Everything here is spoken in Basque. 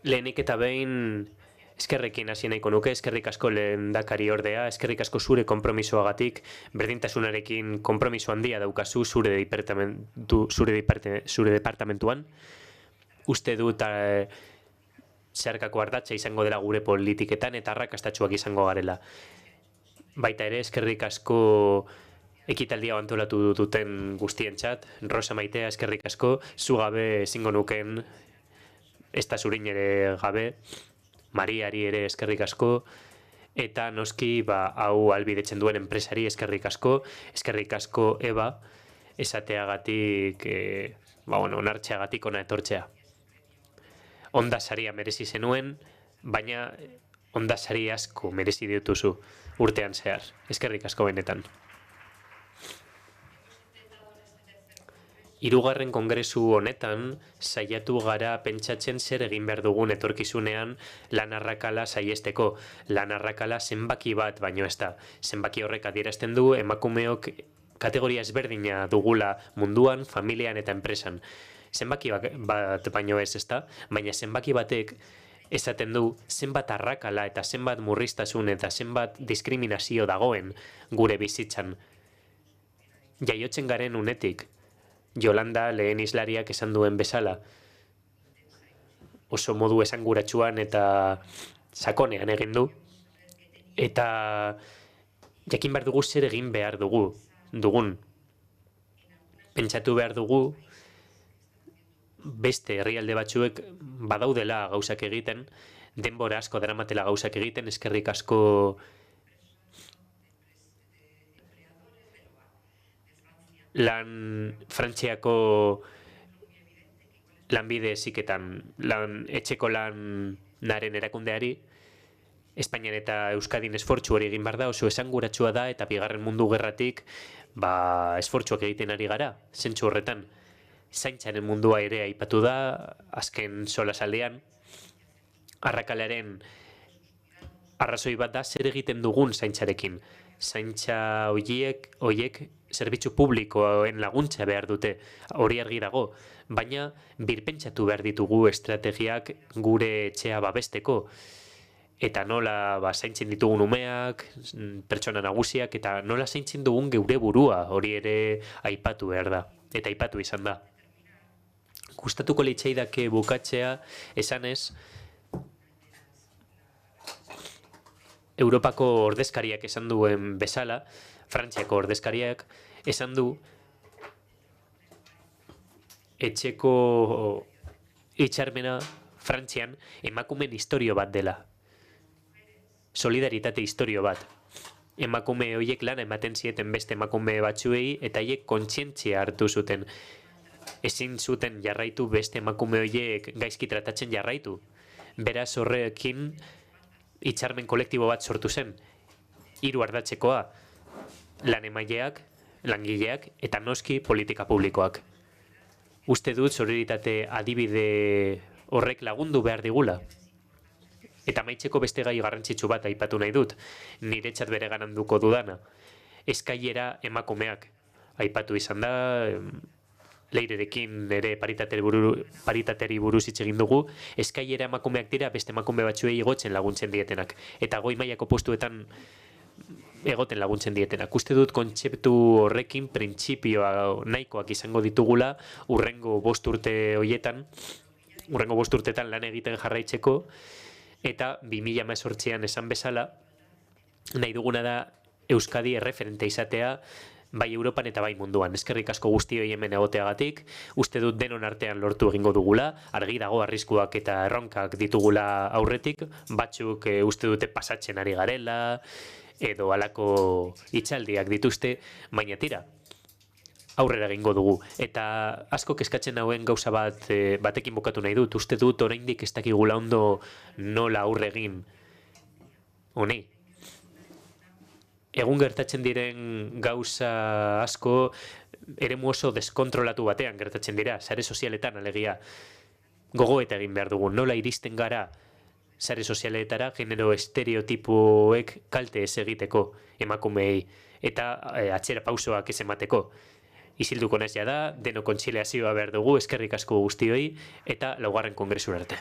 Lehenik eta behin eskerrekin hasi nahiko nuke, eskerrik asko lehendakari ordea, eskerrik asko zure konpromisoagatik, berdintasunarekin konpromiso handia daukazu zure departamentuan. Uste dut zeharkako ardatza izango dela gure politiketan eta arrakastatsuak izango garela. Baita ere, eskerrik asko ekitaldia antolatu duten guztientzat, Rosa Maitea eskerrik asko, zu gabe ezingo nuken, ez da zurin ere gabe, Mariari ere eskerrik asko, eta noski hau albidetzen duen enpresari eskerrik asko Eba, esateagatik, onartzeagatik ona etortzea. Ondasaria merezi zenuen, baina ondasari asko merezi dituzu urtean zehar. Eskerrik asko benetan. Hirugarren kongresu honetan, saiatu gara pentsatzen zer egin behar dugun etorkizunean lan arrakala saiesteko. Lan arrakala zenbaki bat baino ez da. Zenbaki horrek adierazten du emakumeok kategoria ezberdina dugula munduan, familian eta enpresan. Zenbaki bat baino ez da, baina zenbaki batek esaten du zenbat arrakala eta zenbat murriztasun eta zenbat diskriminazio dagoen gure bizitzan. Jaiotzen garen unetik, Jolanda lehen islariak esan duen bezala, oso modu esanguratsuan eta sakonean egin du, eta jakin behar dugu zer egin behar dugun. Pentsatu behar dugu, beste herrialde batzuek badaudela gauzak egiten, denbora asko daramatela gauzak egiten, eskerrik asko Frantziako lanbide heziketan, etxeko lanaren erakundeari, Espainian eta Euskadin esfortzu hori egin behar da, oso esanguratsua da, eta bigarren mundu gerratik esfortzuak egiten ari gara, zentzu horretan. Zaintzaren mundua ere aipatu da, azken solasaldean, arrakalaren arrazoi bat da zer egiten dugun zaintzarekin. Zaintza horiek zerbitzu publikoen laguntza behar dute, hori argi dago, baina birpentsatu behar ditugu estrategiak gure etxea babesteko, eta nola zaintzen ditugun umeak, pertsona nagusiak, eta nola zaintzen dugun geure burua, hori ere aipatu behar da, eta aipatu izan da. Gustatuko litzaidake bukatzea esanez, Europako ordezkariak esan duen bezala, Frantziako ordezkariak esan du etxeko hitzarmena Frantzian emakumeen istorio bat dela. Solidaritate istorio bat. Emakume horiek lana ematen zieten beste emakume batzuei eta haiek kontzientzia hartu zuten. Ezin zuten jarraitu beste emakume horiek gaizki tratatzen jarraitu. Beraz horrekin hitzarmen kolektibo bat sortu zen, 3 ardatzekoa, lan emaileak, langileak eta noski politika publikoak. Uste dut solidaritate adibide horrek lagundu behar digula. Eta amaitzeko beste gai garrantzitsu bat aipatu nahi dut, niretzat bere gananduko dudana. Eskailera emakumeak aipatu izan da, Leirerekin ere paritateri buruz hitz egin dugu, eskailera emakumeak dira beste emakume batzuei igotzen laguntzen dietenak, eta goi mailako postuetan egoten laguntzen dietenak. Uste dut kontzeptu horrekin printzipioa nahikoak izango ditugula urrengo 5 urte horietan, urrengo 5 urtetan lan egiten jarraitzeko, eta 2018an esan bezala, nahi duguna da Euskadi erreferente izatea, bai Europan eta bai munduan. Eskerrik asko guztioi hemen egoteagatik, uste dut denon artean lortu egingo dugula, argi dago arriskuak eta erronkak ditugula aurretik, batzuk uste dute pasatzen ari garela, edo halako hitzaldiak dituzte, baina tira, aurrera egingo dugu. Eta asko kezkatzen hauen gauza batekin bukatu nahi dut, uste dut oraindik ez dakigula ondo nola aurre egin honi. Egun gertatzen diren gauza asko eremu oso deskontrolatu batean gertatzen dira, sare sozialetan alegia. Gogoeta egin behar dugu, nola iristen gara sare sozialetara genero estereotipoek kalte ez egiteko emakumeei eta atzera pausoak ez emateko. Isilduko naiz da, deno kontziliazioa behar dugu, eskerrik asko guztioi eta 4. kongresura arte.